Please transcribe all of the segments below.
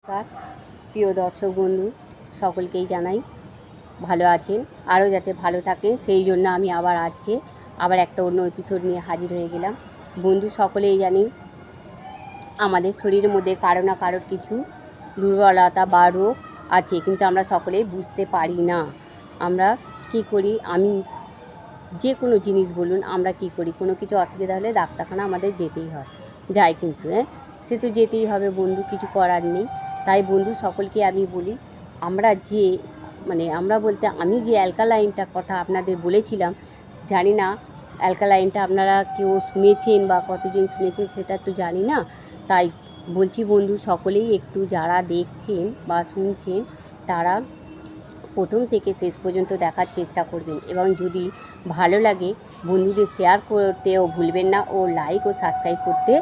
নমস্কার প্রিয় দর্শক বন্ধু সকলকেই জানাই ভালো আছেন, আরও যাতে ভালো থাকেন সেই জন্য আমি আজকে একটা অন্য এপিসোড নিয়ে হাজির হয়ে গেলাম। বন্ধু সকলেই জানি আমাদের শরীরের মধ্যে কারো না কারোর কিছু দুর্বলতা বা রোগ আছে, কিন্তু আমরা সকলেই বুঝতে পারি না। আমরা কি করি, আমি যে কোনো জিনিস বলুন, আমরা কি করি, কোনো কিছু অসুবিধা হলে ডাক্তারখানা আমাদের যেতেই হয়, যাই কিন্তু সে তো যেতেই হবে বন্ধু, কিছু করার নেই। তাই বন্ধু সকলকে আমি বলি, আমরা বলতে আমি যে অ্যালকালাইনটার কথা আপনাদের বলেছিলাম, জানি না অ্যালকালাইনটা আপনারা কেউ শুনেছেন বা কতজন শুনেছেন সেটা তো জানি না। তাই বলছি বন্ধু সকলেই একটু যারা দেখছেন বা শুনছেন তারা প্রথম থেকে শেষ পর্যন্ত দেখার চেষ্টা করবেন, এবং যদি ভালো লাগে বন্ধুদের শেয়ার করতেও ভুলবেন না, ও লাইক ও সাবস্ক্রাইব করতে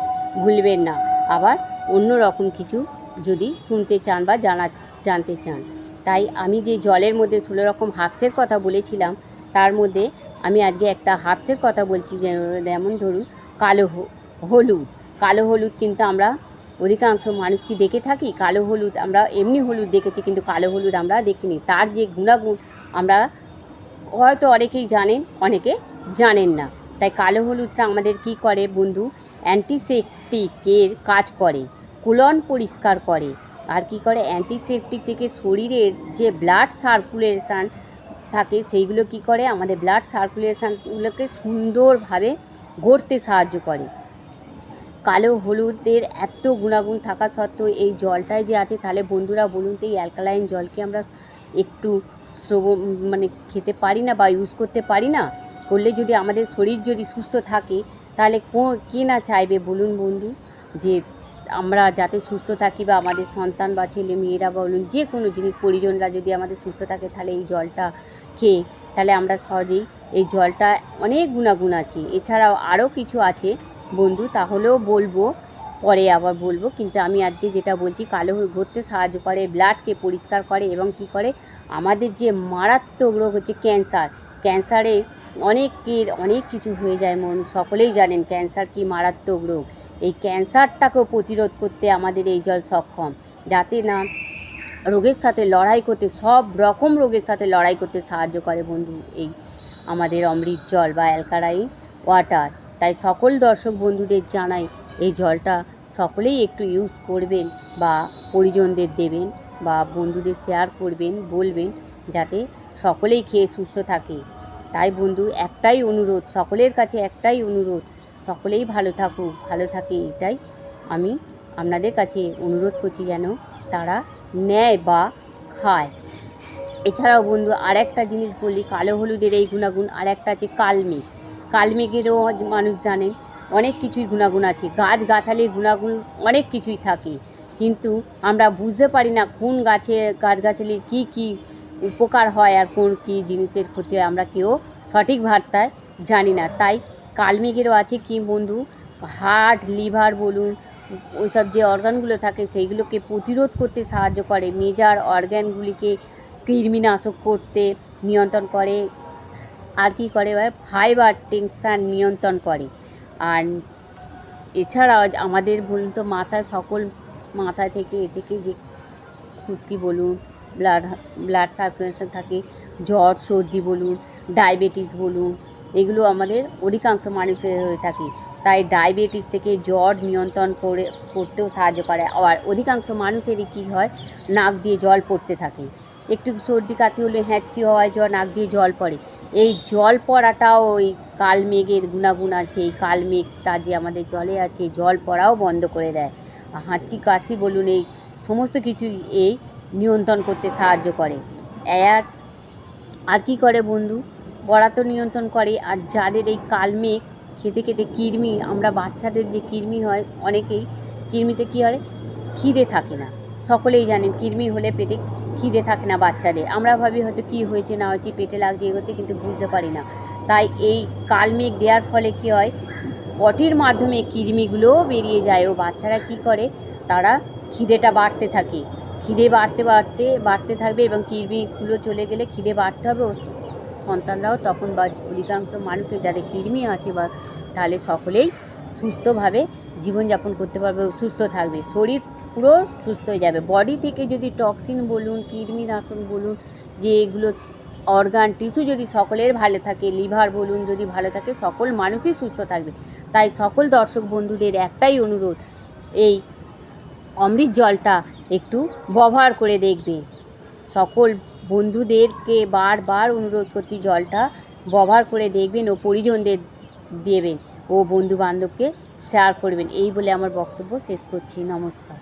ভুলবেন না। আবার অন্য রকম কিছু যদি শুনতে চান বা জানতে চান, তাই আমি যে জলের মধ্যে 16 রকম হার্বসের কথা বলেছিলাম, তার মধ্যে আমি আজকে একটা হার্বসের কথা বলছি, যেমন ধরুন কালো হলুদ কিন্তু আমরা অধিকাংশ মানুষ কি দেখে থাকি? কালো হলুদ আমরা এমনি হলুদ দেখেছি, কিন্তু কালো হলুদ আমরা দেখিনি। তার যে গুণাগুণ আমরা হয়তো অনেকেই জানেন, অনেকে জানেন না। তাই কালো হলুদটা আমাদের কি করে বন্ধু, অ্যান্টিসেপটিকের কাজ করে, কোলন পরিষ্কার করে, আর কি করে অ্যান্টিসেপটিক থেকে শরীরের যে ব্লাড সার্কুলেশান থাকে সেইগুলো কি করে, আমাদের ব্লাড সার্কুলেশানগুলোকে সুন্দরভাবে গড়তে সাহায্য করে। কালো হলুদের এত গুণাগুণ থাকা সত্ত্বেও এই জলটায় যে আছে, তাহলে বন্ধুরা বলুন তো এই অ্যালকালাইন জলকে আমরা একটু খেতে পারি না বা ইউজ করতে পারি না? করলে যদি আমাদের শরীর যদি সুস্থ থাকে, তাহলে কে না চাইবে বলুন বন্ধু, যে আমরা যাতে সুস্থ থাকি, বা আমাদের সন্তান বা ছেলে মেয়েরা বলুন, যে কোনো জিনিস পরিজনরা যদি আমাদের সুস্থ থাকে, তাহলে এই জলটা খেয়ে তাহলে আমরা সহজেই, এই জলটা অনেক গুণাগুণ আছে, এছাড়াও আরও কিছু আছে বন্ধু, তাহলেও বলবো, পরে আবার বলবো। কিন্তু আমি আজকে যেটা বলছি, কালো হলুদ ঘটতে সাহায্য করে, ব্লাডকে পরিষ্কার করে, এবং কি করে আমাদের যে মারাত্মক রোগ হচ্ছে ক্যান্সারে অনেক কিছু হয়ে যায়, সকলেই জানেন ক্যান্সার কি মারাত্মক রোগ। এই ক্যান্সারটাকেও প্রতিরোধ করতে আমাদের এই জল সক্ষম, যাতে না রোগের সাথে লড়াই করতে, সব রকম রোগের সাথে লড়াই করতে সাহায্য করে বন্ধু এই আমাদের অমৃত জল বা অ্যালকালাইন ওয়াটার। তাই সকল দর্শক বন্ধুদের জানাই, এই জলটা সকলেই একটু ইউজ করবেন, বা পরিজনদের দেবেন, বা বন্ধুদের শেয়ার করবেন, বলবেন, যাতে সকলেই খেয়ে সুস্থ থাকে। তাই বন্ধু একটাই অনুরোধ, সকলের কাছে একটাই অনুরোধ, সকলেই ভালো থাকে, এটাই আমি আপনাদের কাছে অনুরোধ করছি, যেন তারা নেয় বা খায়। এছাড়াও বন্ধু আর একটা জিনিস বলি, কালো হলুদের এই গুণাগুণ আর একটা আছে কালমেঘেরও মানুষ জানেন অনেক কিছুই গুণাগুণ আছে, গাছগাছালির গুণাগুণ অনেক কিছুই থাকে, কিন্তু আমরা বুঝতে পারি না কোন গাছগাছালির কী উপকার হয় আর কোন কী জিনিসের ক্ষতি হয়, আমরা কেউ সঠিক ভাবতায় জানি না। তাই কালমেঘেরও আছে কি বন্ধু, হার্ট, লিভার বলুন, ওইসব যে অর্গানগুলো থাকে সেইগুলোকে প্রতিরোধ করতে সাহায্য করে, মেজর অর্গানগুলিকে কৃমিনাশক করতে নিয়ন্ত্রণ করে, আর কি করে ফাইবার টেনশন নিয়ন্ত্রণ করে। আর এছাড়াও আমাদের বলুন তো মাথা থেকে যে খুশকি বলুন, ব্লাড সার্কুলেশন থাকে, জ্বর সর্দি বলুন, ডায়াবেটিস বলুন, এগুলো আমাদের অধিকাংশ মানুষের হয়ে থাকে। তাই ডায়াবেটিস থেকে জ্বর নিয়ন্ত্রণ করতেও সাহায্য করে। আর অধিকাংশ মানুষেরই কী হয়, নাক দিয়ে জল পড়তে থাকে, একটু সর্দি কাশি হলে হ্যাঁচি হয়, নাক দিয়ে জল পড়ে। এই জল পড়াটাও ওই কালমেঘের গুণাগুণ আছে, এই কালমেঘটা যে আমাদের জলে আছে জল পড়াও বন্ধ করে দেয়, হাঁচি কাশি বলুন, এই সমস্ত কিছুই এই নিয়ন্ত্রণ করতে সাহায্য করে। আর কি করে বন্ধু, পড়া তো নিয়ন্ত্রণ করে। আর যাদের এই কালমেঘ খেতে খেতে কৃমি, আমরা বাচ্চাদের যে কৃমি হয়, অনেকেই কৃমিতে কী হয়, খিদে থাকে না, সকলেই জানেন কৃমি হলে পেটে খিদে থাকে না বাচ্চাদের, আমরা ভাবি হয়তো কী হয়েছে না হয়েছে, পেটে লাগছে এগোচ্ছে, কিন্তু বুঝতে পারি না। তাই এই কালমেঘ দেওয়ার ফলে কী হয়, পটির মাধ্যমে কৃমিগুলোও বেরিয়ে যায়, ও বাচ্চারা কী করে, তারা খিদেটা খিদে বাড়তে থাকবে, এবং কৃমিগুলো চলে গেলে খিদে বাড়তে হবে, ও সন্তানরাও তখন বা অধিকাংশ মানুষের যাদের কৃমি আছে বা তাহলে সকলেই সুস্থভাবে জীবনযাপন করতে পারবে, সুস্থ থাকবে, শরীর পুরো সুস্থ হয়ে যাবে। বডি থেকে যদি টক্সিন বলুন, কৃমিনাশক বলুন, যে এগুলো অর্গান টিস্যু যদি সকলের ভালো থাকে, লিভার বলুন যদি ভালো থাকে, সকল মানুষই সুস্থ থাকবে। তাই সকল দর্শক বন্ধুদের একটাই অনুরোধ, এই অমৃত জলটা একটু ব্যবহার করে দেখবেন। সকল বন্ধুদেরকে বারবার অনুরোধ করছি জলটা ব্যবহার করে দেখবেন ও পরিজনদের দেবেন ও বন্ধুবান্ধবকে শেয়ার করবেন। এই বলে আমার বক্তব্য শেষ করছি। নমস্কার।